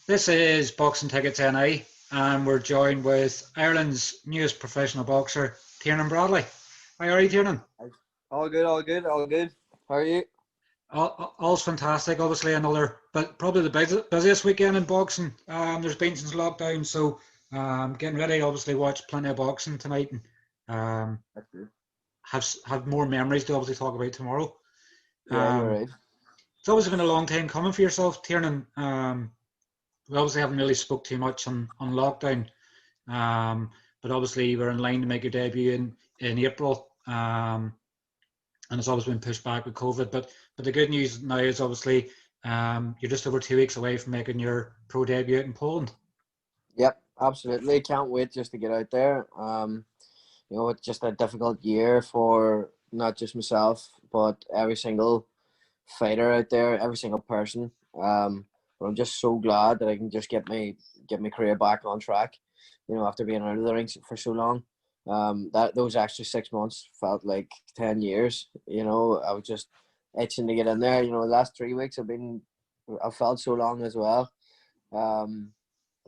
This is Boxing Tickets NI, and we're joined with Ireland's newest professional boxer, Tiernan Bradley. How are you, Tiernan? All good, all good, all good. How are you? All's fantastic. Obviously, another, but probably the busiest weekend in boxing there's been since lockdown. So, getting ready to obviously watch plenty of boxing tonight, and That's good. have more memories to obviously talk about tomorrow. Yeah, you're Um, right. it's obviously been a long time coming for yourself, Tiernan. We obviously haven't really spoke too much on lockdown. But obviously you were in line to make your debut in April, and it's always been pushed back with COVID. But the good news now is obviously you're just over 2 weeks away from making your pro debut in Poland. Yep, absolutely. Can't wait just to get out there. It's just a difficult year for not just myself, but every single fighter out there, every single person. But I'm just so glad that I can just get my career back on track. After being out of the rings for so long. That those extra 6 months felt like 10 years. I was just itching to get in there. The last 3 weeks I've felt so long as well.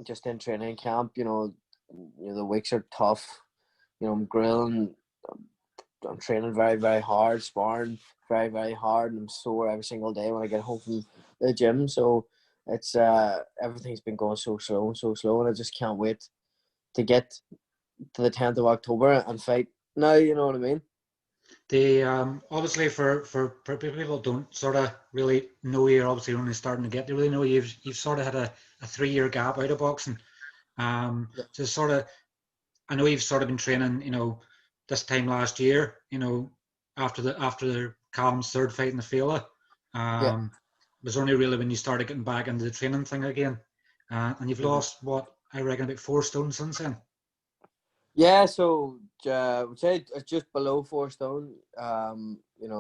Just in training camp, the weeks are tough. I'm grilling. I'm training very, very hard, sparring very, very hard, and I'm sore every single day when I get home from the gym. So it's everything's been going so slow, and I just can't wait to get to the 10th of October and fight now. You know what I mean? The obviously for people who don't sort of really know you're obviously only starting to get to really know you've sort of had a 3 year gap out of boxing. So sort of I know you've sort of been training, this time last year, after Callum's third fight in the Fela. Yeah. It was only really when you started getting back into the training thing again. And you've lost, what, I reckon about 4 stone since then. Yeah, so I would say it's just below 4 stone.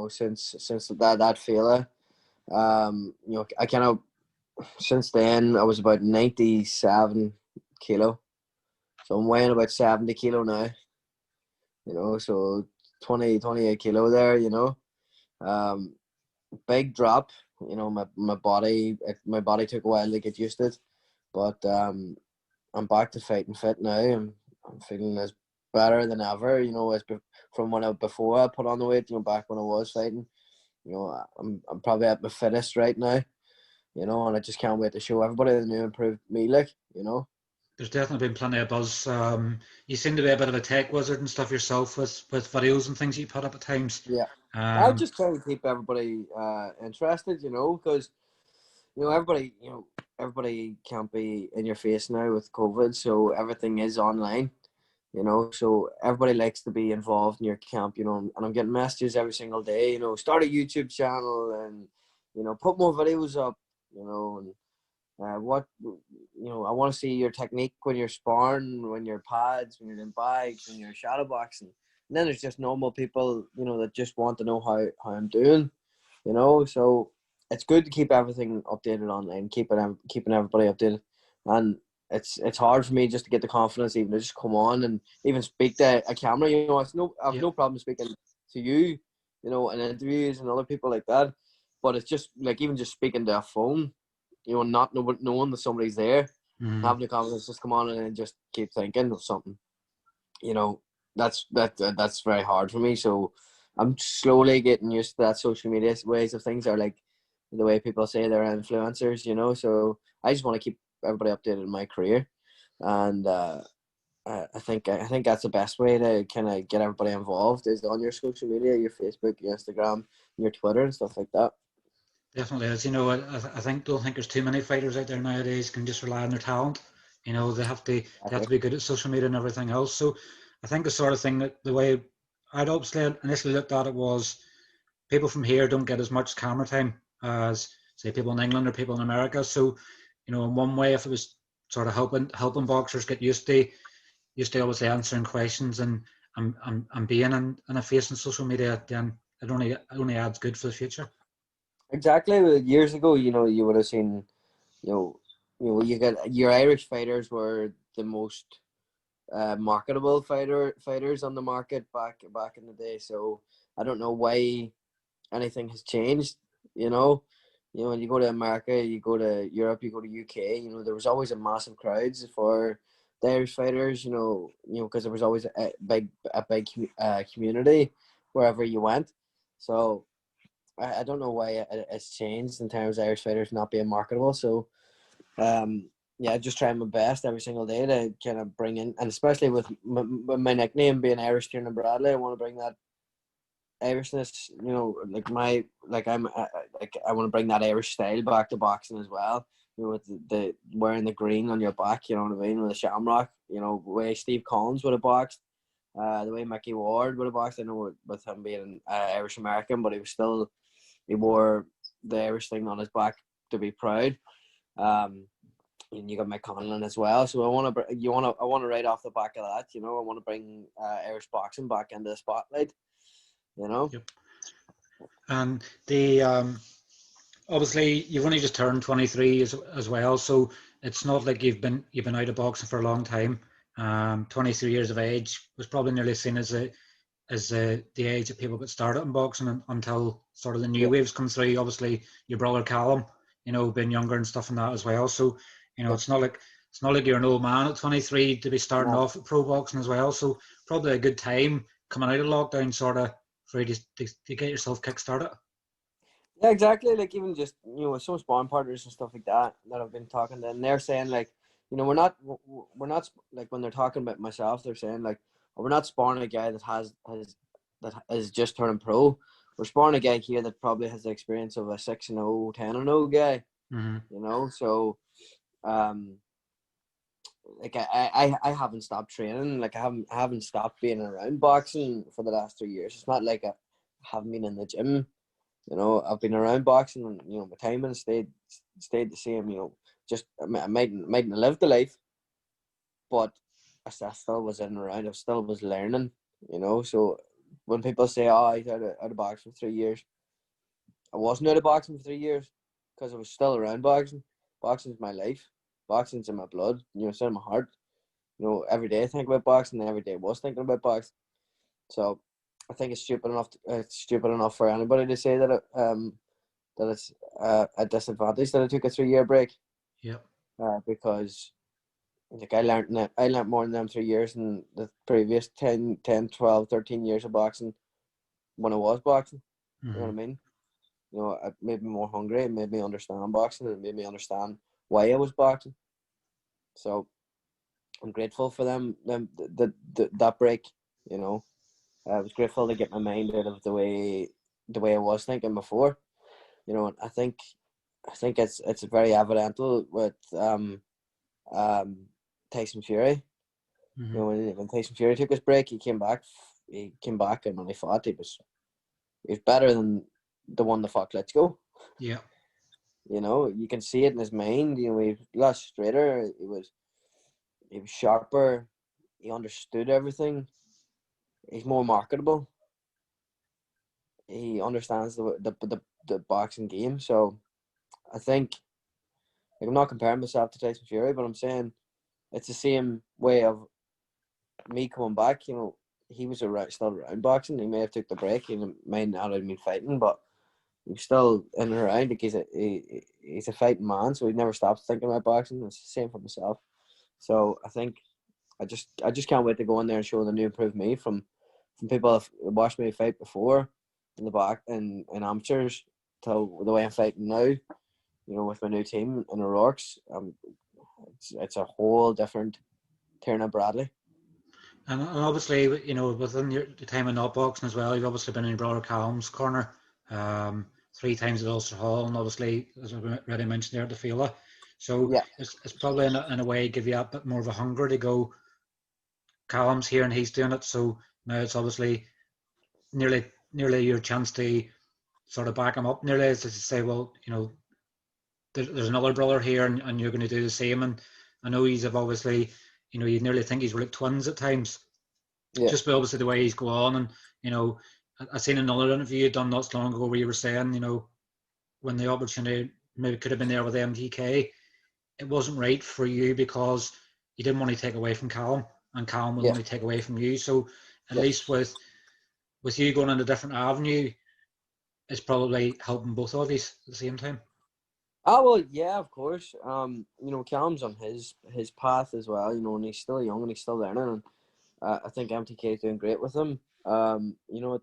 Since that failure, I kind of since then I was about 97 kilo, so I'm weighing about 70 kilo now. So 28 kilo there. Um, Big drop. My body took a while to get used to it, but I'm back to fighting fit now. I'm feeling as better than ever. From before I put on the weight. Back when I was fighting. I'm probably at my fittest right now. And I just can't wait to show everybody the new improved me. There's definitely been plenty of buzz. You seem to be a bit of a tech wizard and stuff yourself with videos and things you put up at times. Yeah. I Um, just try to keep everybody interested. Because everybody can't be in your face now with COVID, so everything is online. So everybody likes to be involved in your camp. And I'm getting messages every single day. Start a YouTube channel and put more videos up. And I want to see your technique when you're sparring, when you're pads, when you're in bags, when you're shadow boxing. And then there's just normal people, that just want to know how I'm doing. So it's good to keep everything updated online, keeping everybody updated. And it's hard for me just to get the confidence even to just come on and even speak to a camera. I've no problem speaking to you, in interviews and other people like that. But it's just like even just speaking to a phone, not knowing that somebody's there, having the confidence, just come on and just keep thinking of something. That's very hard for me. So I'm slowly getting used to that social media ways of things, are like the way people say they're influencers. So I just want to keep everybody updated in my career, and I think that's the best way to kind of get everybody involved is on your social media, your Facebook, your Instagram, your Twitter, and stuff like that. Definitely is. Don't think there's too many fighters out there nowadays can just rely on their talent. They have to be good at social media and everything else. So I think the sort of thing that the way I'd obviously initially looked at it was people from here don't get as much camera time as say people in England or people in America. So, in one way, if it was sort of helping boxers get used to obviously answering questions and being in a face on social media, then it only adds good for the future. Exactly. Years ago, you would have seen, you know, you get your Irish fighters were the most marketable fighters on the market back in the day. So I don't know why anything has changed. You know, when you go to America, you go to Europe, you go to UK, you know, there was always a massive crowds for the Irish fighters, because there was always a big community wherever you went. So I don't know why it's changed in terms of Irish fighters not being marketable. So yeah, just trying my best every single day to kind of bring in, and especially with my nickname being Irish Tiernan Bradley, I want to bring that Irishness, I want to bring that Irish style back to boxing as well. You know, with the wearing the green on your back, you know what I mean, with the shamrock. You know, the way Steve Collins would have boxed, the way Mickey Ward would have boxed. I know with him being Irish American, but he wore the Irish thing on his back to be proud. And you got Mick Conlon as well. So I want to right off the back of that. You know, I want to bring Irish boxing back into the spotlight. You know. Yep. And the obviously you've only just turned 23 as well, so it's not like you've been out of boxing for a long time. 23 years of age was probably nearly seen as the age that people got started in boxing until sort of the new waves come through. Obviously, your brother Callum, being younger and stuff and that as well. So, it's not like you're an old man at 23 to be starting off at pro boxing as well. So probably a good time coming out of lockdown, sort of, for you to get yourself kick-started. Yeah, exactly. Like even just some sparring partners and stuff like that I've been talking to, and they're saying like, we're not like, when they're talking about myself, they're saying like, oh, we're not sparring a guy that is just turning pro. We're sparring a guy here that probably has the experience of a 6-0, 10-0 guy. Mm-hmm. So like I haven't stopped training. Like I haven't stopped being around boxing for the last 3 years. It's not like I haven't been in the gym. I've been around boxing, and my timing stayed the same. Just I mightn't have lived the life, but I still was in and around. I still was learning. So when people say, "Oh, he's out of boxing for 3 years," I wasn't out of boxing for 3 years because I was still around boxing. Boxing's my life. Boxing's in my blood. It's in my heart. Every day I think about boxing, and every day I was thinking about boxing. So I think it's stupid enough for anybody to say that it's a disadvantage that I took a 3-year break. Yep. Because like I learned more in them 3 years than the previous 10, 12, 13 years of boxing when I was boxing. Mm-hmm. You know what I mean? It made me more hungry. It made me understand boxing. It made me understand why I was boxing. So I'm grateful for that break. I was grateful to get my mind out of the way I was thinking before. I think it's very evident with Tyson Fury. Mm-hmm. When Tyson Fury took his break, he came back, and when he fought, he was better than the one that fought Klitschko. Yeah. You can see it in his mind. He was less straighter. He was sharper. He understood everything. He's more marketable. He understands the boxing game. So I think, like, I'm not comparing myself to Tyson Fury, but I'm saying it's the same way of me coming back. He was still around boxing. He may have took the break. He might not have been fighting, but he was still in and around. Like he's a fighting man, so he never stops thinking about boxing. It's the same for myself. So I think I just can't wait to go in there and show the new improved me from people that watched me fight before in the back and amateurs to the way I'm fighting now. With my new team in O'Rourke's, it's a whole different Tiernan Bradley. And obviously, within your time in not boxing as well, you've obviously been in your brother Callum's corner 3 times at Ulster Hall, and obviously, as I already mentioned there, at the Fila. So yeah, it's probably in a way give you a bit more of a hunger to go. Callum's here and he's doing it, so now it's obviously nearly your chance to sort of back him up. Nearly as to say, well, there's another brother here, and you're going to do the same. And I know he's obviously, you nearly think he's like twins at times. yeah. Just by obviously the way he's go on, and I seen another interview you done not so long ago where you were saying, when the opportunity maybe could have been there with MTK, it wasn't right for you because you didn't want to take away from Callum, and Callum would only take away from you. So at least with you going in a different avenue, it's probably helping both of these at the same time. Oh well, yeah, of course. Callum's on his path as well. And he's still young and he's still learning. And I think MTK is doing great with him. At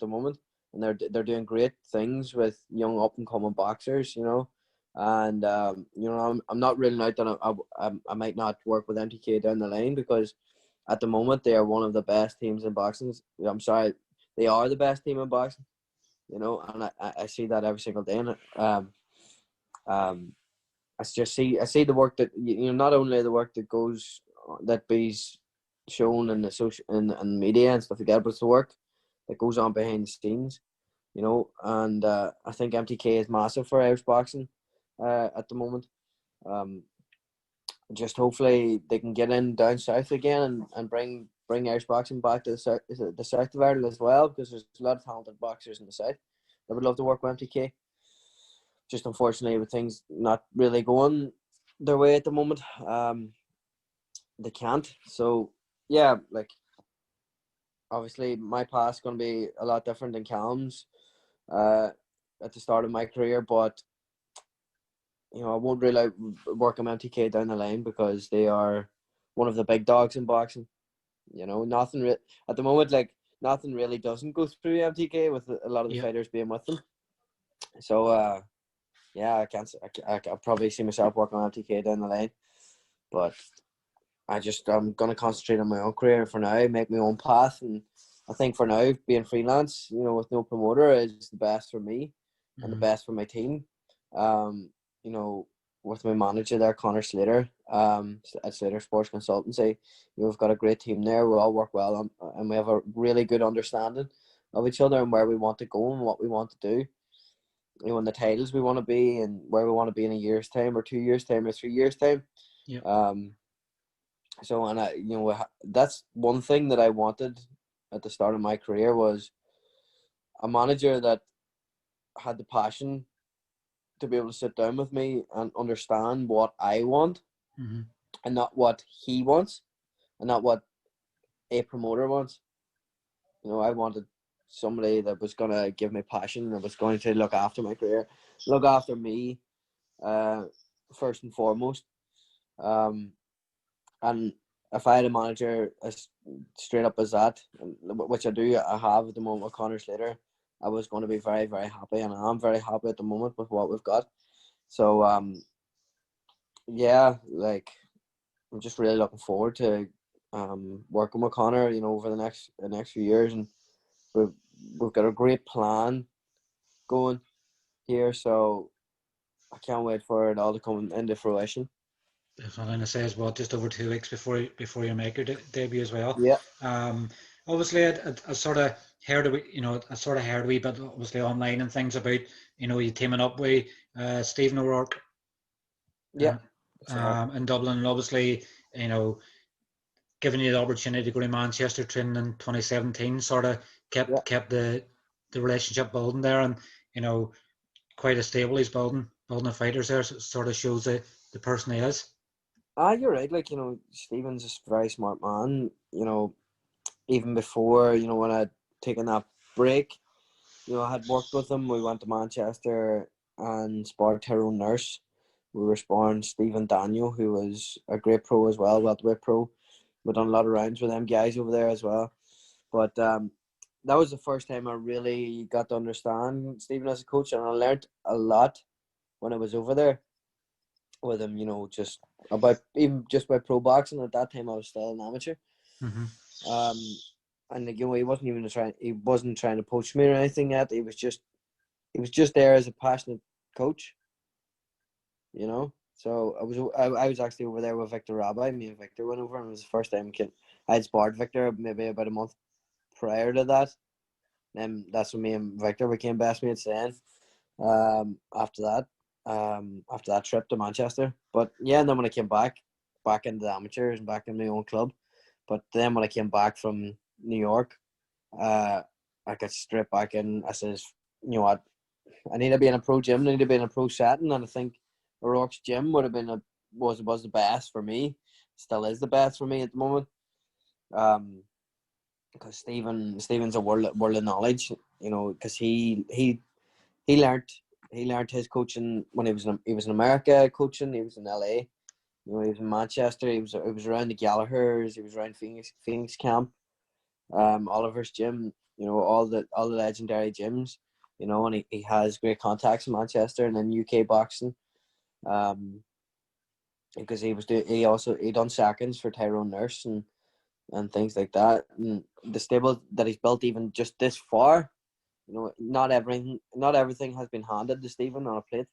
the moment, and they're doing great things with young up and coming boxers. And I'm not ruling out that I might not work with MTK down the line, because at the moment they are one of the best teams in boxing. I'm sorry, they are the best team in boxing. And I see that every single day. And I see the work that not only the work that be's shown in the social and media and stuff like that, but it's the work that goes on behind the scenes. And I think MTK is massive for Irish boxing at the moment. Just hopefully they can get in down south again and bring Irish boxing back to the south of Ireland as well, because there's a lot of talented boxers in the south that would love to work with MTK. Just unfortunately, with things not really going their way at the moment, they can't. So yeah, obviously my path's going to be a lot different than Callum's at the start of my career, but I won't rule out working MTK down the line, because they are one of the big dogs in boxing. Nothing at the moment, nothing really doesn't go through MTK, with a lot of the fighters being with them. So yeah, I probably see myself working on MTK down the line, but I'm gonna concentrate on my own career for now, make my own path, and I think for now being freelance, with no promoter, is the best for me and the best for my team. With my manager there, Conor Slater, at Slater Sports Consultancy, we've got a great team there. We all work well and we have a really good understanding of each other and where we want to go and what we want to do. And the titles we want to be and where we want to be in a year's time or 2 years' time or 3 years' time. Yeah. So, and that's one thing that I wanted at the start of my career, was a manager that had the passion to be able to sit down with me and understand what I want, and not what he wants, and not what a promoter wants. I wanted somebody that was going to give me passion, that was going to look after my career, look after me, first and foremost. And if I had a manager as straight up as that, which I have at the moment with Conor Slater, I was going to be very, very happy, and I am very happy at the moment with what we've got. So, yeah, I'm just really looking forward to working with Conor, over the next few years, and we've got a great plan going here, so I can't wait for it all to come into fruition. If I'm going to say as well, just over 2 weeks before you make your debut as well. Yeah. Obviously, I sort of heard a wee bit, obviously online and things about you teaming up with Stephen O'Rourke. Yeah. In Dublin, and obviously giving you the opportunity to go to Manchester training in 2017, sort of kept the relationship building there, and quite a stable he's building the fighters there. So it sort of shows the person he is. You're right. Stephen's a very smart man. Even before, when I'd taken that break, I had worked with him. We went to Manchester and sparred Tyrone Nurse. We were sparring Stephen Daniel, who was a great pro as well, welterweight pro. We've done a lot of rounds with them guys over there as well. But that was the first time I really got to understand Stephen as a coach, and I learned a lot when I was over there with him, just about pro boxing. At that time I was still an amateur. And he wasn't trying to poach me or anything yet. He was just there as a passionate coach, So I was actually over there with Victor Rabbi. Me and Victor went over, and it was the first time I had sparred Victor maybe about a month prior to that. And that's when me and Victor became best mates then. After that trip to Manchester. But yeah, and then when I came back into the amateurs and back in my own club. But then when I came back from New York, I got straight back in. I says, you know what, I need to be in a pro gym, I need to be in a pro setting, and I think O'Rourke's gym would have been was the best for me. Still is the best for me at the moment. Because Stephen's a world of knowledge, because he learnt he learned his coaching when he was in America coaching. He was in LA. He was in Manchester. He was around the Gallaghers. He was around Phoenix Camp, Oliver's gym. All the legendary gyms. And he has great contacts in Manchester and in UK boxing. Because he done seconds for Tyrone Nurse and things like that. And the stable that he's built even just this far, not everything has been handed to Stephen on a plate.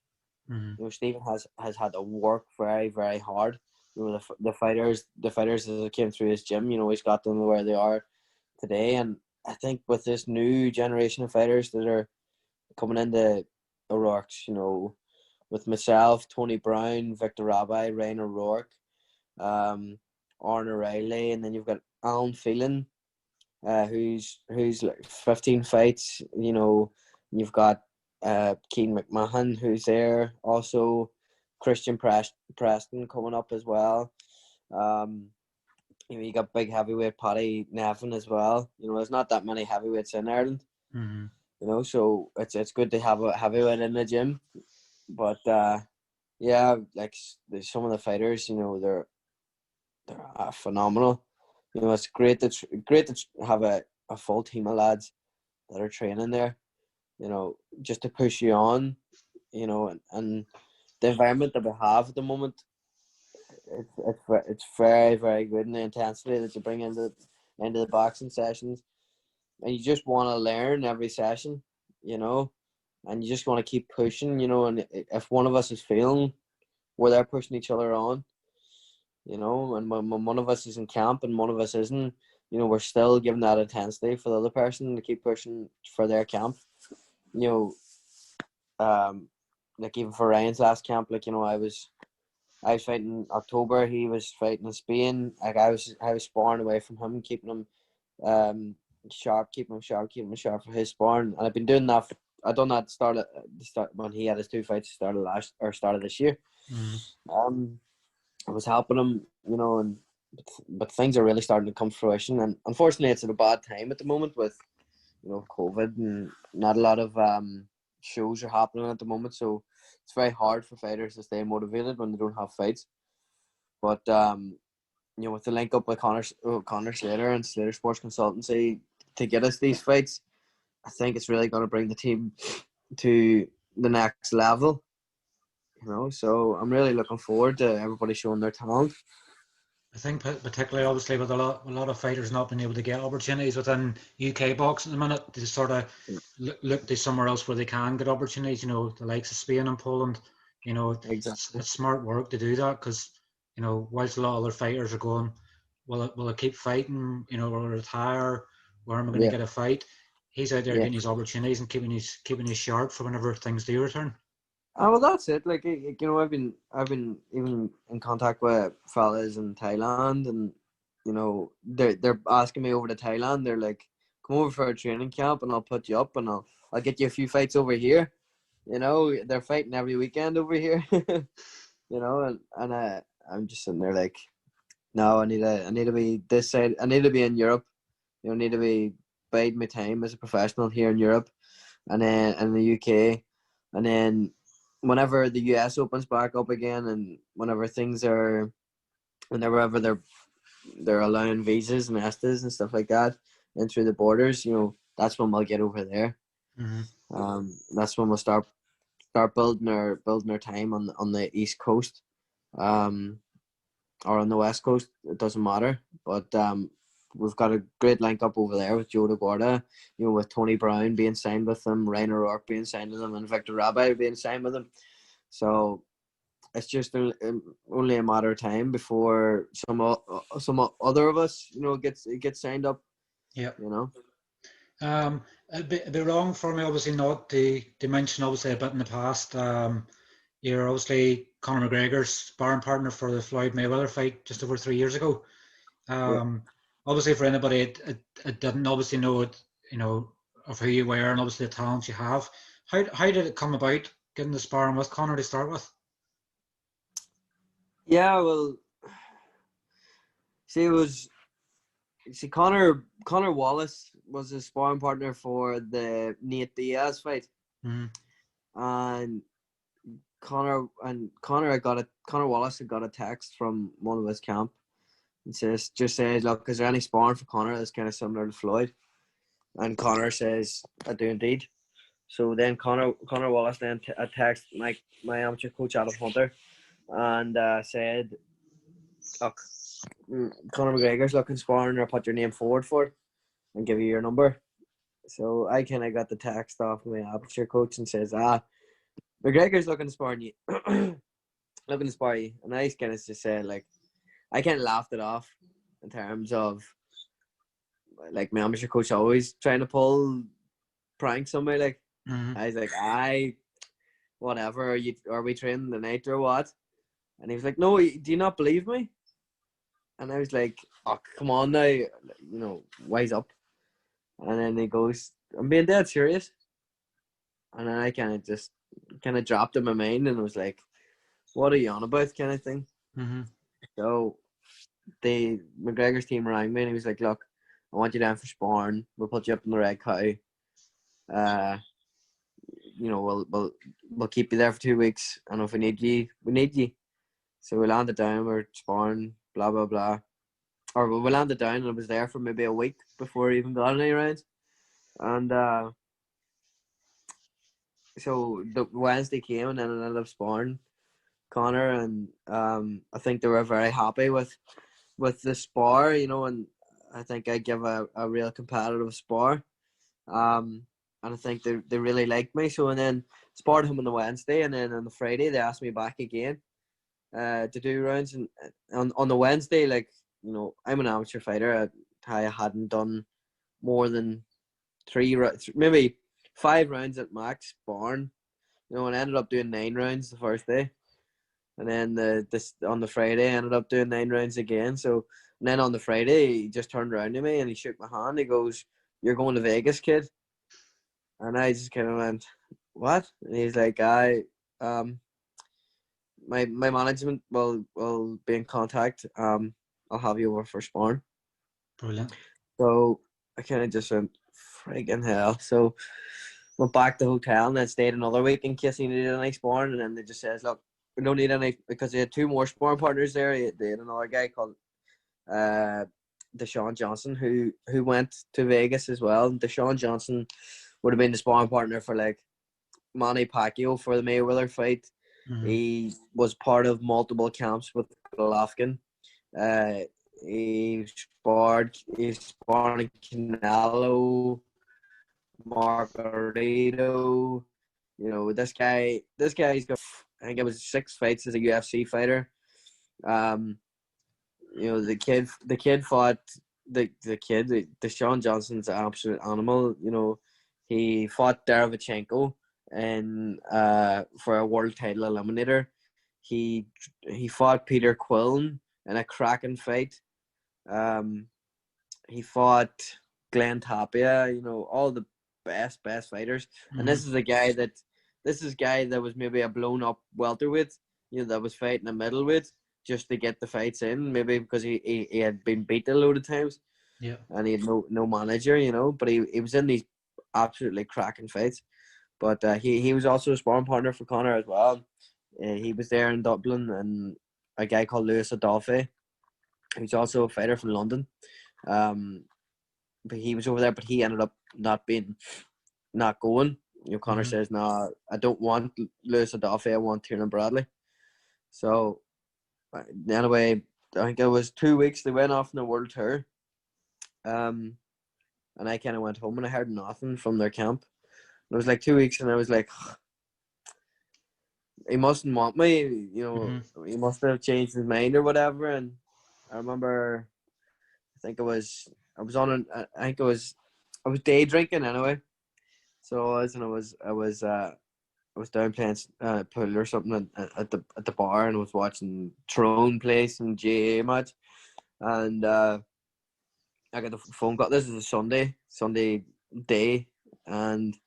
Mm-hmm. Stephen has had to work very, very hard. The fighters that came through his gym, he's got them where they are today. And I think with this new generation of fighters that are coming into O'Rourke's, with myself, Tony Brown, Victor Rabbi, Ryan O'Rourke, Arne O'Reilly, and then you've got Alan Phelan, who's like 15 fights. You've got Keane McMahon, who's there. Also, Christian Preston coming up as well. You got big heavyweight Paddy Nevin as well. There's not that many heavyweights in Ireland. Mm-hmm. So it's good to have a heavyweight in the gym. But yeah, like some of the fighters, they're phenomenal. It's great to have a full team of lads that are training there. Just to push you on. And the environment that we have at the moment, it's very, very good, and the intensity that you bring into the boxing sessions, and you just want to learn every session, and you just want to keep pushing, and if one of us is failing, we're there pushing each other on, and when one of us is in camp and one of us isn't, we're still giving that intensity for the other person to keep pushing for their camp. Like even for Ryan's last camp, I was fighting in October. He was fighting in Spain. Like I was sparring away from him, keeping him sharp, keeping him sharp for his sparring. And I've been doing that. I done that start when he had his 2 fights started this year. Mm-hmm. I was helping him, but things are really starting to come to fruition. And unfortunately, it's at a bad time at the moment with COVID, and not a lot of shows are happening at the moment. So it's very hard for fighters to stay motivated when they don't have fights. But with the link up with Conor Slater and Slater Sports Consultancy to get us these fights, I think it's really going to bring the team to the next level. So I'm really looking forward to everybody showing their talent. I think particularly, obviously, with a lot of fighters not being able to get opportunities within UK boxing at the minute, they sort of look to somewhere else where they can get opportunities. The likes of Spain and Poland. Exactly. It's smart work to do that because whilst a lot of other fighters are going, will I keep fighting? Will I retire? Where am I going to get a fight? He's out there getting his opportunities and keeping his sharp for whenever things do return. Oh, well, that's it. Like, I've been even in contact with fellas in Thailand, and they're asking me over to Thailand. They're like, come over for a training camp, and I'll put you up, and I'll get you a few fights over here. They're fighting every weekend over here. and I'm just sitting there like, no, I need to be this side. I need to be in Europe. I need to be biding my time as a professional here in Europe, and then in the UK, and then whenever the US opens back up again, and whenever they're allowing visas and ESTAs and stuff like that in through the borders, that's when we'll get over there. Mm-hmm. That's when we'll start building our time on the East Coast, or on the West Coast. It doesn't matter, but we've got a great link up over there with Joe DeGuarda, with Tony Brown being signed with them, Ryan O'Rourke being signed with them, and Victor Rabbi being signed with them. So it's just only a matter of time before some other of us, gets signed up. Yeah. It'd be wrong for me, obviously, not to mention, obviously, a bit in the past. You're obviously Conor McGregor's sparring partner for the Floyd Mayweather fight just over 3 years ago. Obviously, for anybody it didn't obviously know it, of who you were and obviously the talents you have. How did it come about getting the sparring with Conor to start with? Yeah, well, Conor Wallace was his sparring partner for the Nate Diaz fight. Mm-hmm. and Conor Wallace had got a text from one of his camp and says, look, is there any sparring for Conor that's kind of similar to Floyd? And Conor says, I do indeed. So then Conor Wallace then text my amateur coach Adam Hunter and said, look, Conor McGregor's looking sparring, or put your name forward for it and give you your number. So I kind of got the text off my amateur coach and says, McGregor's looking to spar you. Looking to spar you. And I kind of just said, like, I kind of laughed it off in terms of, like, my amateur coach always trying to pull pranks on me. Like, I was like, whatever, are we training tonight or what? And he was like, no, do you not believe me? And I was like, oh, come on now, wise up. And then he goes, I'm being dead serious. And then I kind of dropped in my mind and was like, what are you on about, kind of thing. So McGregor's team rang me and he was like, look, I want you down for sparring. We'll put you up in the Red Cow. We'll keep you there for 2 weeks, and if we need you, we need you. So we landed down, we're sparring, blah blah blah. Or we landed down and I was there for maybe a week before I even got any rounds. And so the Wednesday came and then I ended up sparring Conor, and I think they were very happy with the spar, and I think I give a real competitive spar. And I think they really liked me. So, and then sparred him on the Wednesday, and then on the Friday they asked me back again to do rounds. And on the Wednesday, like, I'm an amateur fighter. I hadn't done more than maybe 5 rounds at max sparring. And I ended up doing 9 rounds the first day. And then on the Friday, I ended up doing 9 rounds again. So, and then on the Friday, he just turned around to me and he shook my hand. He goes, "You're going to Vegas, kid." And I just kind of went, "What?" And he's like, my management will be in contact. I'll have you over for sparring." Brilliant. So I kind of just went, friggin' hell. So went back to the hotel and then stayed another week in case he needed any sparring. And then they just says, look, we don't need any, because they had 2 more sparring partners there. They had another guy called Deshaun Johnson who went to Vegas as well. Deshaun Johnson would have been the sparring partner for like Manny Pacquiao for the Mayweather fight. He was part of multiple camps with Golovkin. He sparred Canelo, Margarito. This guy's got, I think it was 6 fights as a UFC fighter. The kid fought Deshaun Johnson's an absolute animal. He fought Derevchenko for a world title eliminator. He fought Peter Quillen in a cracking fight. He fought Glenn Tapia. All the best fighters. And this is a guy that was maybe a blown up welterweight. That was fighting a middleweight just to get the fights in. Maybe because he had been beat a load of times. Yeah. And he had no manager. But he was in these absolutely cracking fights. But he was also a sparring partner for Conor as well. He was there in Dublin, and a guy called Lewis Adolphe, who's also a fighter from London. But he was over there, but he ended up not going. Conor says, "No, I don't want Lewis Adolphe. I want Tiernan Bradley." So anyway, I think it was 2 weeks they went off on the world tour. And I kind of went home and I heard nothing from their camp. It was like 2 weeks, and I was like, he mustn't want me, he must have changed his mind or whatever. And I remember, I was day drinking anyway. So I was down playing pool or something at the bar, and I was watching Tyrone play some GAA match, and I got the phone call. This is a Sunday day, and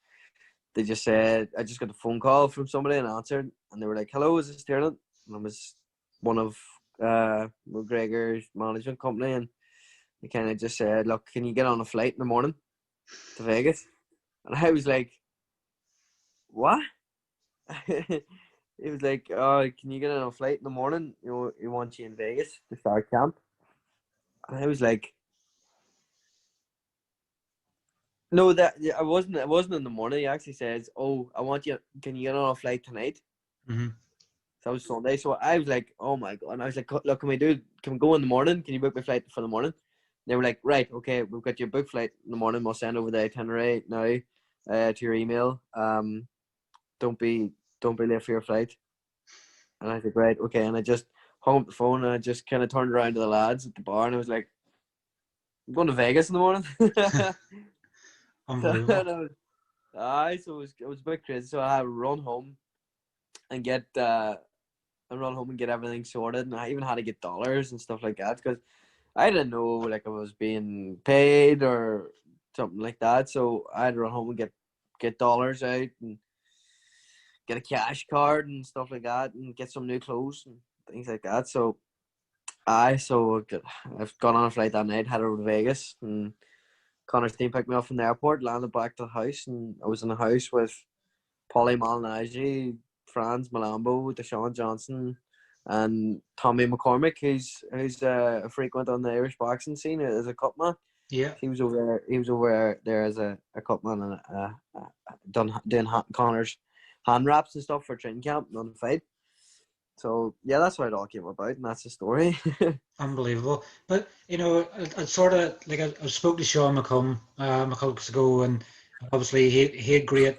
they just said, I just got a phone call from somebody and answered, and they were like, "Hello, is this Tiernan?" And I was one of McGregor's management company, and they kind of just said, "Look, can you get on a flight in the morning to Vegas?" And I was like, "What?" he was like, "Oh, can you get on a flight in the morning? You know, he wants you in Vegas to start camp." And I was like, "No, that yeah, I wasn't. It wasn't in the morning." He actually says, "Oh, I want you. Can you get on a flight tonight?" Mm-hmm. So that was Sunday. So I was like, "Oh my god!" And I was like, "Look, can we go in the morning? Can you book my flight for the morning?" They were like, "Right, okay, we've got your book flight in the morning. We'll send over the itinerary now to your email. Don't be late for your flight." And I was like, "Right, okay." And I just hung up the phone and I just kind of turned around to the lads at the bar and I was like, "I'm going to Vegas in the morning." Unbelievable. So it was a bit crazy. So I had to run home and get everything sorted, and I even had to get dollars and stuff like that because I didn't know like I was being paid or something like that. So I had to run home and get dollars out and get a cash card and stuff like that, and get some new clothes and things like that. So I've gone on a flight that night, headed over to Vegas, and Connor's team picked me up from the airport, landed back to the house, and I was in the house with Paulie Malignaggi, Franz Malambo, Deshaun Johnson, and Tommy McCormick, who's a frequent on the Irish boxing scene as a cutman. Yeah. He was over there as a cutman and doing Connor's hand wraps and stuff for training camp and on the fight. So yeah, that's how it all came about, and that's the story. Unbelievable. But I sort of like I spoke to Sean McComb a couple weeks ago, and obviously he had great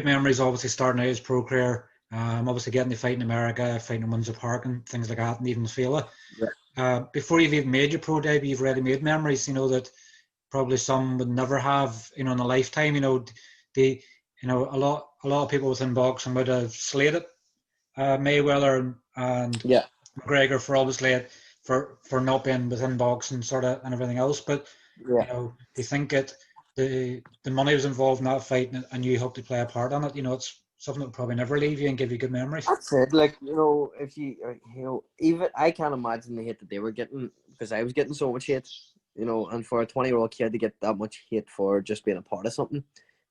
memories. Obviously starting out his pro career, obviously getting to fight in America, fighting in Windsor Park and things like that, and even Fela. Before you've even made your pro debut, you've already made memories. That probably some would never have. In a lifetime. The a lot of people within boxing would have slated Mayweather and Yeah. McGregor for obviously for not being within boxing sort of and everything else. But Yeah. they think the money was involved in that fight and you hope to play a part on it. It's something that will probably never leave you and give you good memories. That's it. Like, if even I can't imagine the hate that they were getting because I was getting so much hate, and for a 20-year-old kid to get that much hate for just being a part of something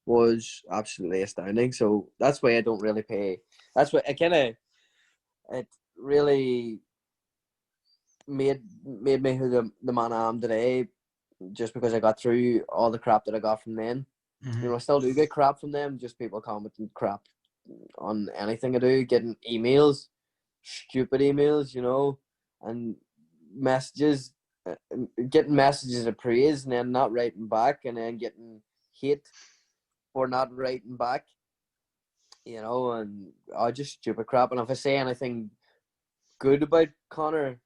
was absolutely astounding. So that's why I don't really pay. That's why it really made me who the man I am today just because I got through all the crap that I got from them. Mm-hmm. I still do get crap from them, just people commenting crap on anything I do, getting emails, stupid emails, and messages, getting messages of praise and then not writing back, and then getting hate for not writing back, and just stupid crap. And if I say anything good about Conor,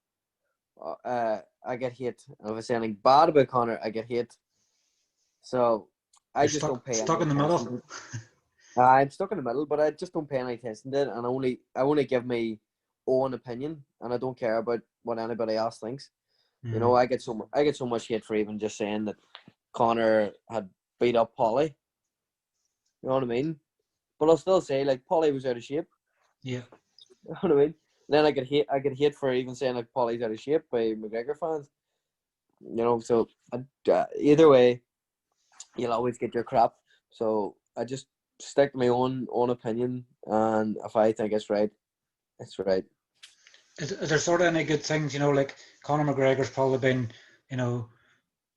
I get hate. And if I say anything bad about Conor, I get hate. So I You're just don't pay stuck any in the attention. middle. I'm stuck in the middle, but I just don't pay any attention to it, and I only give my own opinion, and I don't care about what anybody else thinks. Mm-hmm. I get so much hate for even just saying that Conor had beat up Paulie. You know what I mean? But I'll still say like Paulie was out of shape. Yeah. You know what I mean? And then I get hate for even saying like Paulie's out of shape by McGregor fans. So either way, you'll always get your crap. So I just stick to my own opinion, and if I think it's right, it's right. Is there sort of any good things, like Conor McGregor's probably been,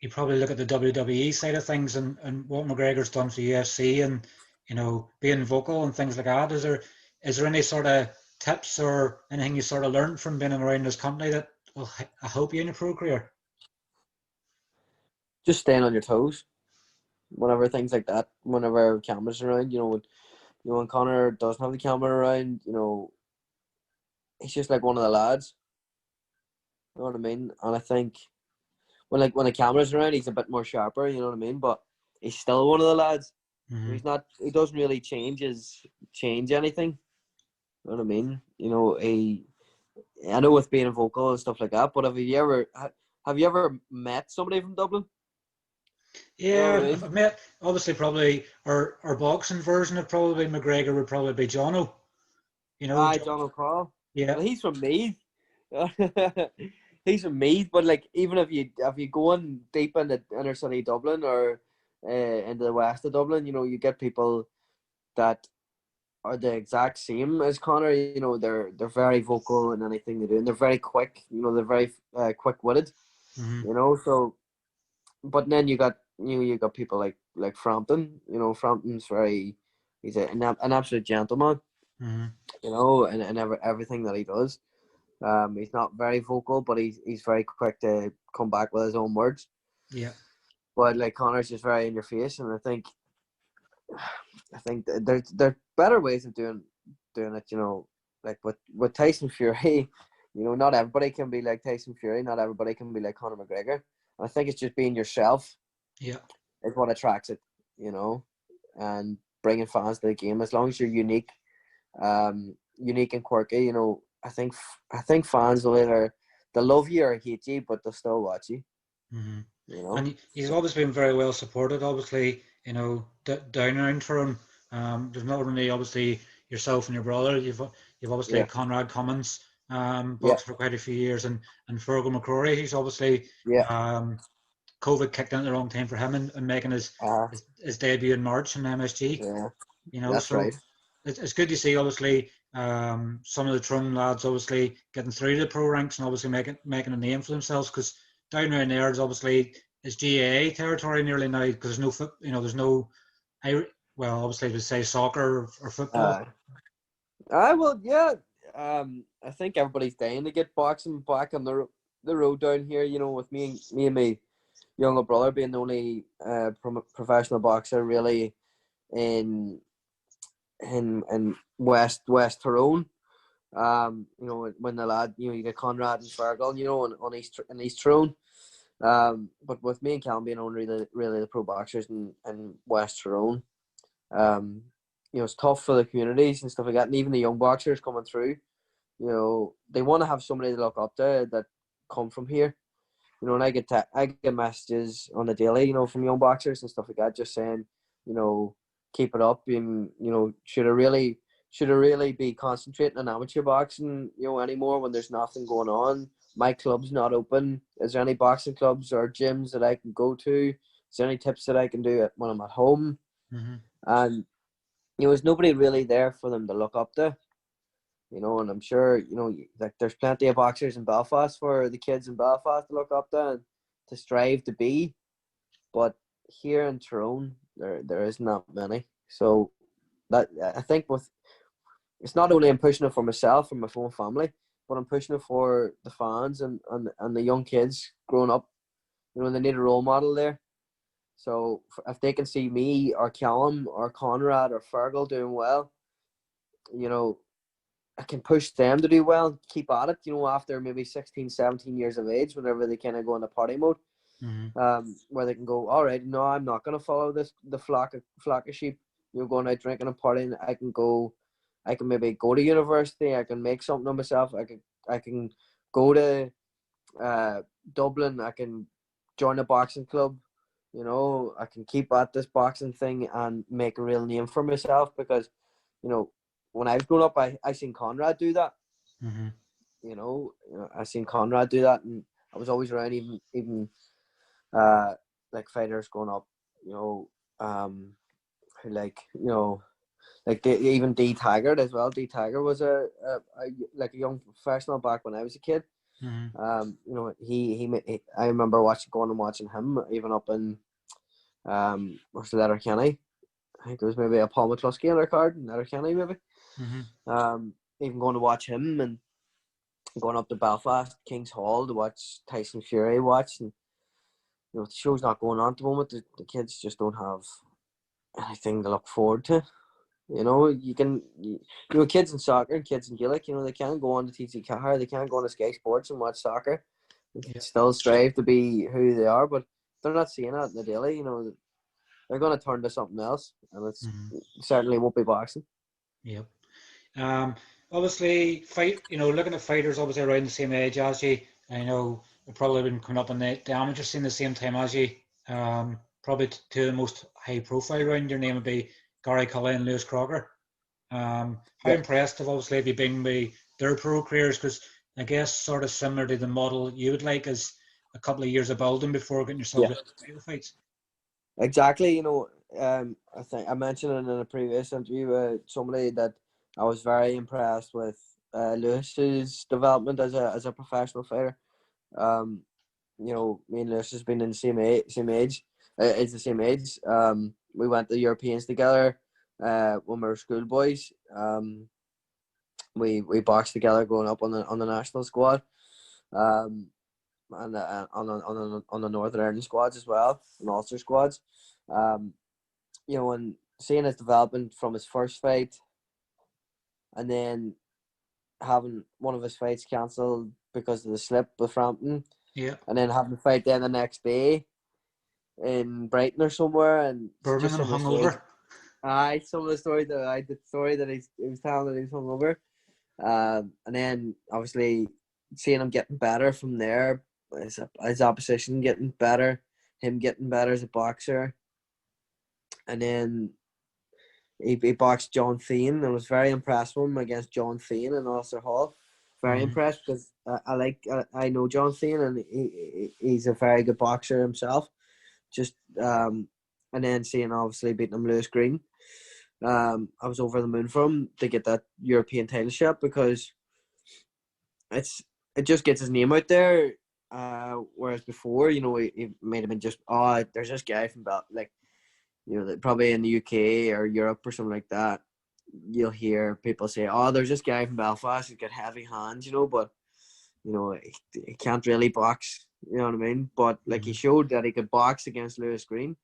you probably look at the WWE side of things and what McGregor's done for UFC and, being vocal and things like that. Is there any sort of tips or anything you sort of learned from being around this company that will help you in your pro career? Just staying on your toes whenever things like that, whenever cameras are around, when Conor doesn't have the camera around, he's just like one of the lads. You know what I mean? And I think when the camera's around, he's a bit more sharper. You know what I mean? But he's still one of the lads. Mm-hmm. He's not. He doesn't really change anything. You know what I mean? I know with being vocal and stuff like that. But have you ever met somebody from Dublin? You know what I Yeah, mean? I've met obviously probably our boxing version of probably McGregor would probably be Jono. Aye, John. John O'Carroll. Yeah. Well, he's from Meath. He's from Meath, but like even if you go in deep in the inner city Dublin or into the west of Dublin, you get people that are the exact same as Conor. You know, they're very vocal in anything they do, and they're very quick. You know, they're very quick-witted. Mm-hmm. You know, so but then you got people like Frampton. You know, Frampton's very he's an absolute gentleman. Mm-hmm. You know, and everything that he does. He's not very vocal, but he's very quick to come back with his own words. Yeah. But like Conor's just very in your face, and I think there's better ways of doing it. You know, like with Tyson Fury, you know, not everybody can be like Tyson Fury. Not everybody can be like Conor McGregor. And I think it's just being yourself. Yeah. Is what attracts it. You know, and bringing fans to the game. As long as you're unique, unique and quirky, you know, I think fans will either they'll love you or hate you, but they'll still watch you. Mm-hmm. You know. And he's always been very well supported. Obviously, you know, down around for him. There's not only obviously yourself and your brother. You've obviously Yeah. Conrad Cummins, Yeah. boxed for quite a few years, and Fergal McCrory. He's obviously Yeah. COVID kicked in at the wrong time for him and making Uh, his debut in March in MSG. yeah. You know, That's so right. it's good to see obviously some of the Tyrone lads obviously getting through the pro ranks and obviously making a name for themselves, because down around there is obviously it's GAA territory nearly now, because there's no there's no well, obviously we say soccer or football. I will. Yeah. I think everybody's dying to get boxing back on the road down here. You know, with me and my younger brother being the only professional boxer really in West Tyrone. You know, when the lad, you know, you get Conrad and Fergal, you know, on East Tyrone. But with me and Callum being only really the pro boxers in West Tyrone, you know, it's tough for the communities and stuff like that, and even the young boxers coming through. You know, they want to have somebody to look up to that come from here. You know, and I get messages on the daily, you know, from young boxers and stuff like that, just saying, you know, keep it up, and you know, should I really be concentrating on amateur boxing, you know, anymore when there's nothing going on? My club's not open. Is there any boxing clubs or gyms that I can go to? Is there any tips that I can do when I'm at home? Mm-hmm. And you know, there's nobody really there for them to look up to. You know, and I'm sure, you know, like there's plenty of boxers in Belfast for the kids in Belfast to look up to and to strive to be. But here in Tyrone, there isn't that many. So that I think with it's not only I'm pushing it for myself and my own family, but I'm pushing it for the fans and the young kids growing up. You know, they need a role model there. So if they can see me or Callum or Conrad or Fergal doing well, you know, I can push them to do well, keep at it, you know, after maybe 16, 17 years of age, whenever they kind of go into party mode, Mm-hmm. where they can go, all right, no, I'm not going to follow the flock of sheep. You're going out drinking and partying. I can maybe go to university. I can make something of myself. I can go to Dublin. I can join a boxing club. You know, I can keep at this boxing thing and make a real name for myself, because, you know, when I was growing up, I seen Conrad do that. Mm-hmm. You know, I seen Conrad do that, and I was always around even like fighters growing up. You know, who like you know like even D Taggart as well. D Taggart was a like a young professional back when I was a kid. Mm-hmm. You know, I remember going and watching him even up in what's Letterkenny. I think it was maybe a Paul McCluskey on their card in Letterkenny maybe. Mm-hmm. Even going to watch him and going up to Belfast, King's Hall to watch Tyson Fury watch, and you know, the show's not going on at the moment. The kids just don't have anything to look forward to. You know, you know, kids in soccer and kids in Gaelic, you know, they can't go on to TC Cahar, they can't go on to Sky Sports and watch soccer. They Yeah. still strive to be who they are, but they're not seeing that in the daily. You know, they're going to turn to something else, and Mm-hmm. certainly won't be boxing. Yep. Obviously, looking at fighters obviously around the same age as you, I know they've probably been coming up on the amateur scene the same time as you. Probably two of the most high profile around your name would be Gary Cully and Lewis Crocker. How Yeah, impressed have you been by their pro careers? Because I guess sort of similar to the model you would like is a couple of years of building before getting yourself yeah, into title fights. exactly. You know, I think I mentioned it in a previous interview with somebody that I was very impressed with Lewis's development as a professional fighter. You know, me and Lewis has been in the same age. It's the same age. We went to the Europeans together when we were schoolboys. We boxed together growing up on the national squad. And on the Northern Ireland squads as well, and Ulster squads. You know, and seeing his development from his first fight, and then having one of his fights cancelled because of the slip with Frampton, Yeah. and then having the fight then the next day in Brighton or somewhere, and just Birmingham some of the stories. hungover. Some of the story that he was telling that he was hungover, and then obviously seeing him getting better from there, his opposition getting better, him getting better as a boxer, and then he boxed John Thien and was very impressed with him against John Thien in Ulster Hall. Very impressed because I know John Thien and he's a very good boxer himself. Just and then seeing obviously beating him Lewis Green, I was over the moon for him to get that European title shot because it just gets his name out there. Whereas before, you know, he might have been just there's this guy from like, you know, probably in the UK or Europe or something like that. You'll hear people say, "Oh, there's this guy from Belfast. He's got heavy hands," you know, but you know he can't really box. You know what I mean? But like he showed that he could box against Lewis Green.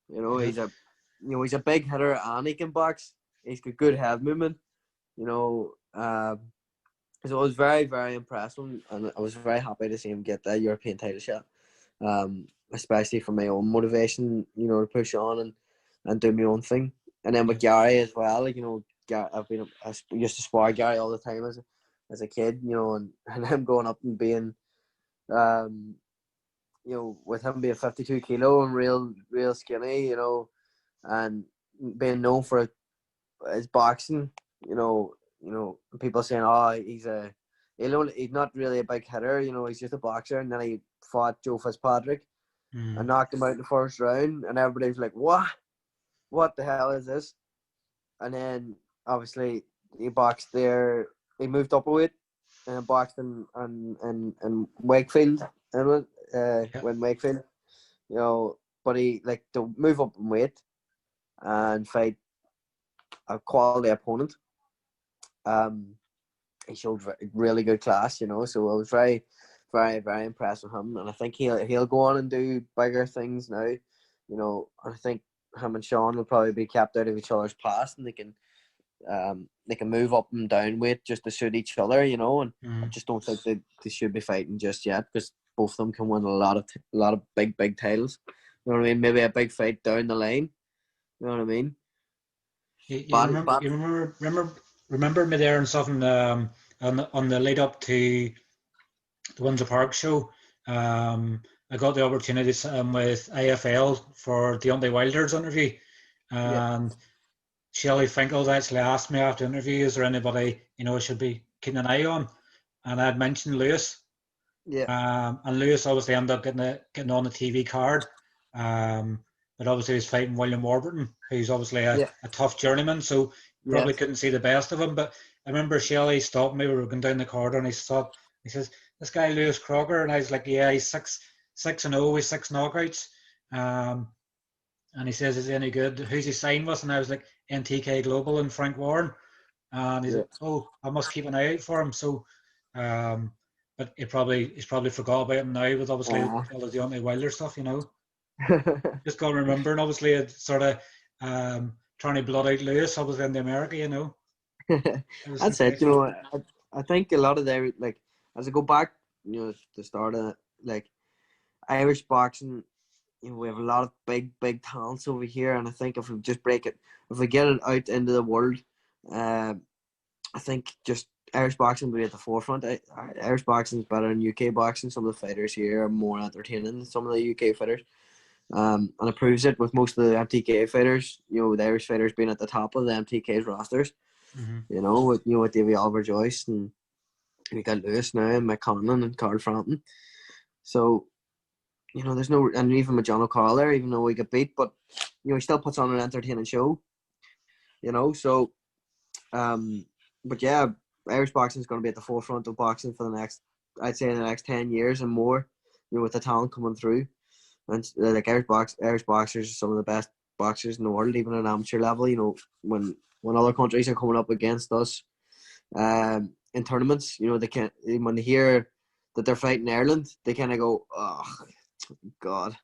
You know, he's a big hitter and he can box. He's got good head movement. You know, so I was very, very impressed with him, and I was very happy to see him get that European title shot. Especially for my own motivation, you know, to push on and do my own thing. And then with Gary as well, like, you know, I used to spar Gary all the time as a kid, you know, and him going up and being, you know, with him being 52 kilo and real skinny, you know, and being known for his boxing, you know, people saying, "Oh, he's not really a big hitter, you know, he's just a boxer." And then he fought Joe Fitzpatrick and knocked him out in the first round, and everybody's like, what the hell is this? And then obviously he boxed there. He moved up a weight and boxed in Wakefield, and when Wakefield, you know, but he like to move up in weight and fight a quality opponent. He showed really good class, you know. So I was very, very, very impressed with him, and I think he'll go on and do bigger things now, you know. I think him and Sean will probably be kept out of each other's past, and they can move up and down weight just to suit each other, you know. And I just don't think they should be fighting just yet because both of them can win a lot of big titles. You know what I mean? Maybe a big fight down the line. You know what I mean? You remember me there and something on the lead up to the Windsor Park show. I got the opportunity to sit in with AFL for Deontay Wilder's interview, and Shelley Finkel actually asked me after the interview, "Is there anybody you know I should be keeping an eye on?" And I had mentioned Lewis. And Lewis obviously ended up getting on the TV card. But obviously he's fighting William Warburton, who's obviously a tough journeyman, so probably couldn't see the best of him. But I remember Shelley stopped me. We were going down the corridor, and he says, "This guy Lewis Crocker," and I was like, "Yeah, he's 6-0, he's 6 knockouts." And he says, "Is he any good? Who's he signed with?" And I was like, "MTK Global and Frank Warren." And he's like, "Oh, I must keep an eye out for him." So, but he's probably forgot about him now with obviously all the Deontay Wilder stuff, you know. Just got to remember, and obviously it's sort of trying to blood out Lewis, obviously in the America, you know. That's it, you know. I think a lot of their, like, as I go back, you know, the start of like Irish boxing, you know, we have a lot of big talents over here, and I think if we just if we get it out into the world, I think just Irish boxing will be at the forefront. Irish boxing is better than UK boxing. Some of the fighters here are more entertaining than some of the UK fighters. And it proves it with most of the MTK fighters, you know, with Irish fighters being at the top of the MTK's rosters. You know, with Davy Oliver Joyce, and we got Lewis now and McConnell and Carl Frampton. So you know, there's no, and even with John O'Carroll there, even though he got beat, but you know, he still puts on an entertaining show. You know, so but yeah, Irish boxing is going to be at the forefront of boxing for the next, I'd say, in the next 10 years and more. You know, with the talent coming through, and like Irish boxers are some of the best boxers in the world, even at amateur level. You know, when other countries are coming up against us, in tournaments, you know, they can't, when they hear that they're fighting Ireland, they kind of go, oh God,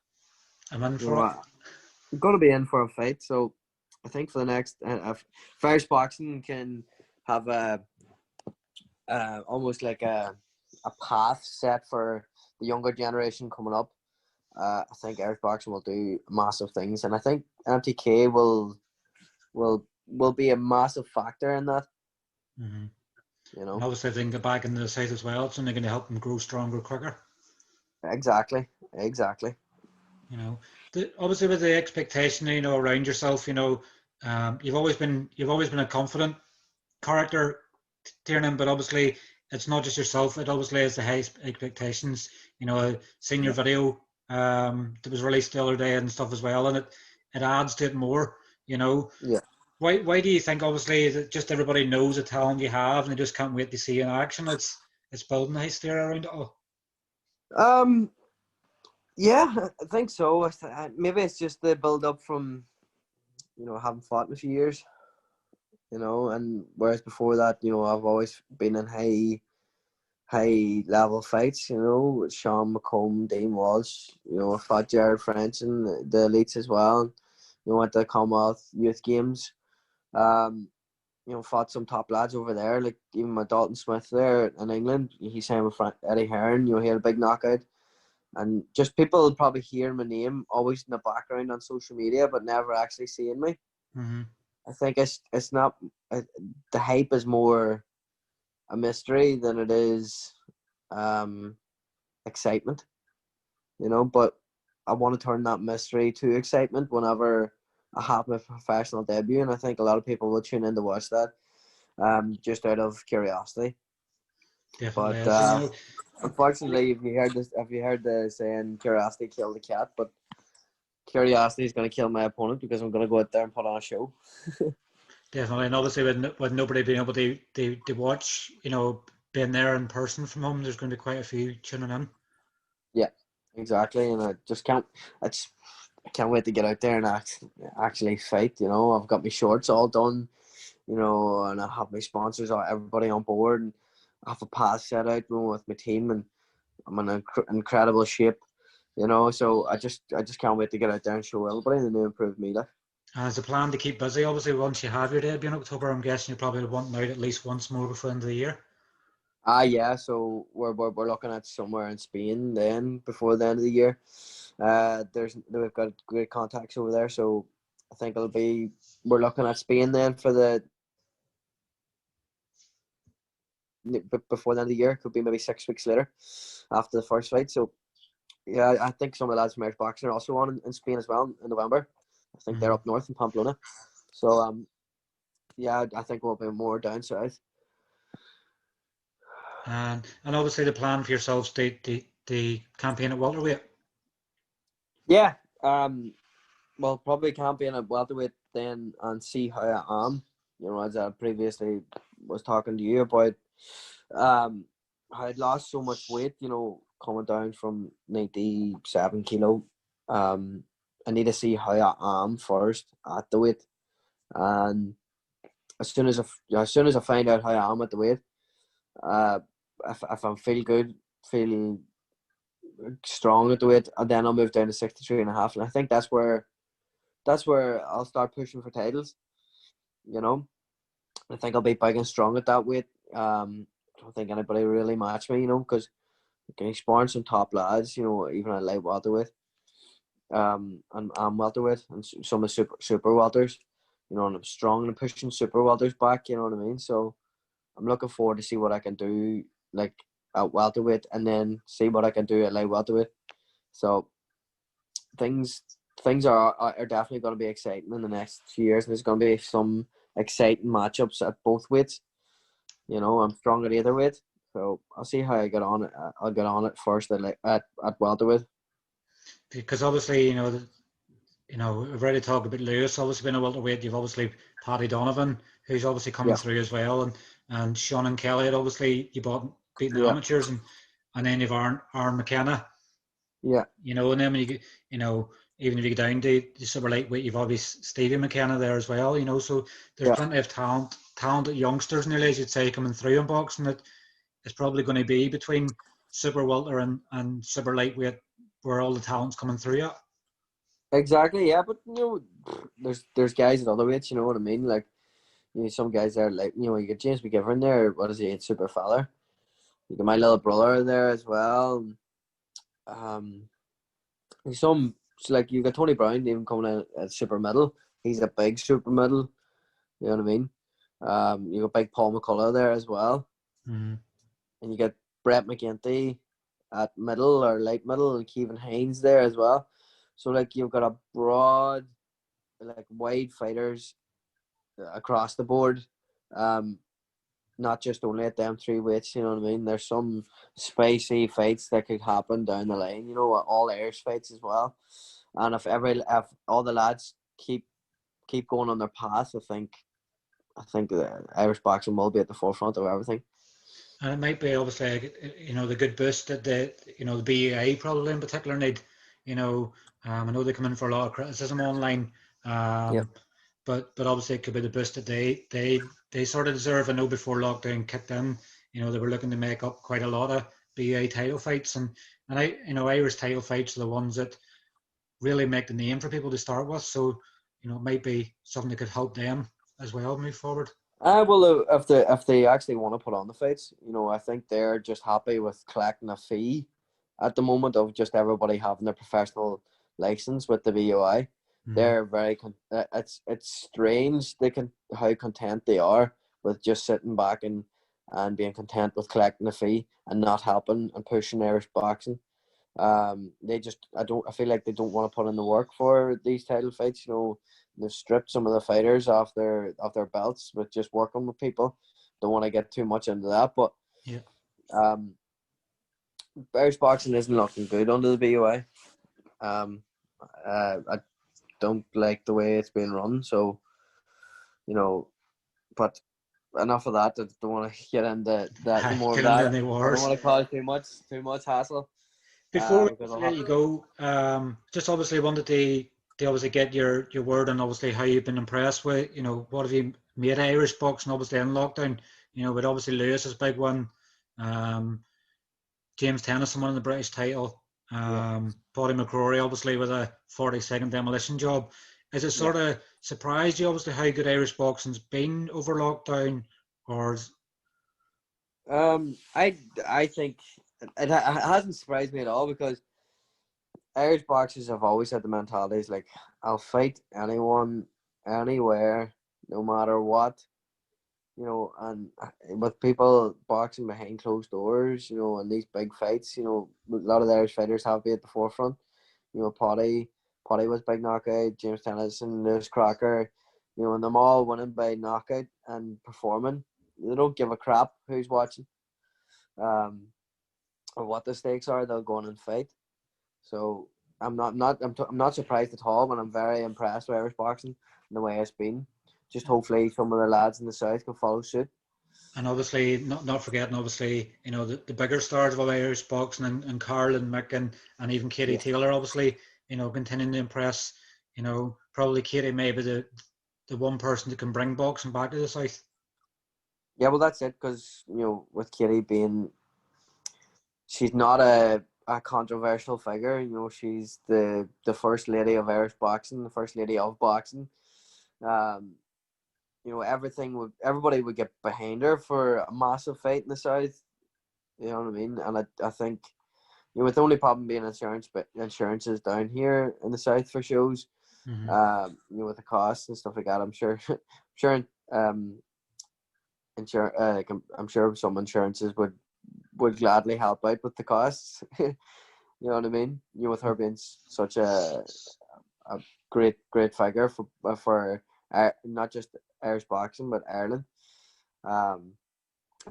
I'm in you for know, it. I'm going to be in for a fight. So I think for the next, if Irish boxing can have a almost like a path set for the younger generation coming up, I think Irish boxing will do massive things, and I think MTK will be a massive factor in that. Mm-hmm. You And know, obviously, if they can get back into the side as well, it's only going to help them grow stronger quicker. exactly. You know, obviously with the expectation, you know, around yourself, you know, you've always been a confident character, Tiernan, but obviously it's not just yourself. It obviously is the high expectations. You know, I seen your Yeah. video that was released the other day and stuff as well, and it adds to it more. You know, Yeah. why do you think obviously that just everybody knows the talent you have and they just can't wait to see you in action? It's building the hysteria around it all. Um. Yeah, I think so. Maybe it's just the build up from, you know, having fought in a few years. You know, and whereas before that, you know, I've always been in high level fights. You know, with Sean McComb, Dean Walsh. You know, I fought Jared French and the elites as well. You know, went to the Commonwealth Youth Games. Um, you know, fought some top lads over there, like even my Dalton Smith there in England. He signed with Eddie Hearn. You know, he had a big knockout. And just people probably hear my name always in the background on social media, but never actually seeing me. Mm-hmm. I think it's not, the hype is more a mystery than it is um, excitement, you know. But I want to turn that mystery to excitement whenever I have my professional debut, and I think a lot of people will tune in to watch that, just out of curiosity. Definitely But is. You know, unfortunately, have you heard the saying "curiosity killed the cat"? But curiosity is going to kill my opponent because I'm going to go out there and put on a show. definitely, and obviously with nobody being able to watch, you know, being there in person from home, there's going to be quite a few tuning in. Yeah, exactly, and I just can't. I can't wait to get out there and actually fight. You know, I've got my shorts all done. You know, and I have my sponsors, everybody on board, and I have a pass set out, you know, with my team, and I'm in incredible shape. You know, so I just can't wait to get out there and show everybody the new improved me. Like. And it's a plan to keep busy. Obviously, once you have your debut in October, I'm guessing you probably want out at least once more before the end of the year. Yeah, so we're looking at somewhere in Spain then before the end of the year. We've got great contacts over there, so I think we're looking at Spain then for before the end of the year. Could be maybe 6 weeks later after the first fight. So yeah, I think some of the lads from Irish Boxing are also on in Spain as well in November. I think they're Mm-hmm. up north in Pamplona. So yeah, I think we'll be more down south. And obviously the plan for yourselves the campaign at welterweight. Yeah, well, probably campaign at welterweight then and see how I am. You know, as I previously was talking to you about, I had lost so much weight. You know, coming down from 97 kilo. I need to see how I am first at the weight, and as soon as I find out how I am at the weight, uh, if I feel good, feel strong at the weight, and then I'll move down to 63 and a half, and I think that's where I'll start pushing for titles. You know, I think I'll be big and strong at that weight. I don't think anybody will really match me. You know, because getting sparring some top lads. You know, even at light welterweight, and I'm welterweight, and some of super welters. You know, and I'm strong and pushing super welters back. You know what I mean? So I'm looking forward to see what I can do, like at welterweight, and then see what I can do at light welterweight. So things things are definitely going to be exciting in the next few years. There's going to be some exciting matchups at both weights. You know, I'm strong at either weight, so I'll see how I get on it. I'll get on it first at welterweight. because obviously, we've already talked about Lewis, obviously being a welterweight. You've obviously Paddy Donovan, who's obviously coming Yeah, through as well, and Sean and Kelly had obviously beating the yeah, amateurs, and then you've Aaron McKenna, yeah, and then when even if you go down to the super lightweight, you've obviously Stevie McKenna there as well, so there's yeah. plenty of talented youngsters nearly, as you'd say, coming through in boxing that is probably going to be between super welter and super lightweight where all the talent's coming through at. Exactly, yeah. But there's guys at other weights. You know what I mean? Like, some guys there, like, you get James McGivern there. What is he? It's super fella. You got my little brother there as well. Um, some like you got Tony Brown even coming in at super middle. He's a big super middle. You know what I mean? You got big Paul McCullough there as well, Mm-hmm. and you got Brett McGinty at middle or light middle, and Kevin Haynes there as well. So like you've got a broad, like wide fighters across the board. Not just only at them three weights, you know what I mean? There's some spicy fights that could happen down the line, all Irish fights as well. And if all the lads keep going on their path, I think the Irish boxing will be at the forefront of everything. And it might be obviously, the good boost that the BEA probably in particular need. I know they come in for a lot of criticism online, Yeah. but obviously it could be the boost that they sort of deserve. I know before lockdown kicked in, they were looking to make up quite a lot of BEA title fights, and Irish title fights are the ones that really make the name for people to start with. So, it might be something that could help them as well move forward. Well, if they actually want to put on the fights, I think they're just happy with collecting a fee at the moment of just everybody having their professional license with the BOI. Mm. They're very it's strange how content they are with just sitting back and being content with collecting a fee and not helping and pushing Irish boxing. I feel like they don't want to put in the work for these title fights. They've stripped some of the fighters off their belts with just working with people. Don't want to get too much into that, but Yeah. Irish boxing isn't looking good under the BOI. I don't like the way it's being run, so but enough of that. I don't want to get into that more of Get into that. any I don't wars. want to cause too much hassle. Before we Because let you go, just obviously wanted to obviously get your word on obviously how you've been impressed with, what have you made of Irish boxing obviously in lockdown, but obviously Lewis is a big one, James Tennyson winning the British title, yeah, Paddy McCrory obviously with a 40-second demolition job. Is it yeah. sort of surprised you obviously how good Irish boxing's been over lockdown, or I think it hasn't surprised me at all because Irish boxers have always had the mentalities like I'll fight anyone, anywhere, no matter what, and with people boxing behind closed doors, and these big fights, a lot of the Irish fighters have been at the forefront. Paddy was big knockout, James Tennyson, Lewis Crocker, and them all winning by knockout and performing. They don't give a crap who's watching, or what the stakes are. They'll go on and fight. So I'm not surprised at all, but I'm very impressed with Irish boxing and the way it's been. Just hopefully some of the lads in the south can follow suit. and obviously not forgetting obviously the bigger stars of Irish boxing and Carl and Mick and even Katie Yeah. Taylor obviously continuing to impress. Probably Katie may be the one person that can bring boxing back to the south. Yeah, well that's it because with Katie being, she's not a controversial figure. She's the first lady of Irish boxing, the first lady of boxing. Um, everybody would get behind her for a massive fight in the south. You know what I mean? And I think, with the only problem being insurance is down here in the south for shows. Mm-hmm. With the costs and stuff like that, I'm sure, sure, I'm sure some insurances would gladly help out with the costs. You know what I mean? With her being such a great figure for not just Irish boxing but Ireland. I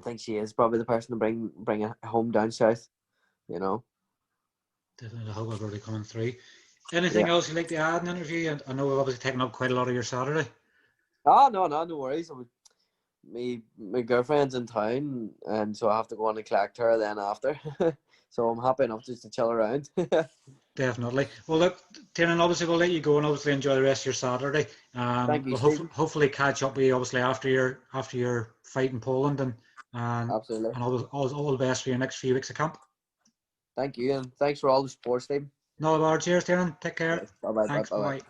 think she is probably the person to bring it home down south. Definitely, I hope everybody coming through. Anything Yeah. else you'd like to add in the interview? I know we've obviously taken up quite a lot of your Saturday. Oh no worries. My girlfriend's in town, and so I have to go on and collect her then after. So I'm happy enough just to chill around. Definitely. Well, look, Tiernan, obviously we'll let you go and obviously enjoy the rest of your Saturday. Thank you, We'll Stephen. hopefully catch up with you obviously after your fight in Poland and Absolutely. all the best for your next few weeks of camp. Thank you, and thanks for all the support, Stephen. No, cheers, Tiernan. Take care. Bye bye. Thanks. Bye Bye bye. bye.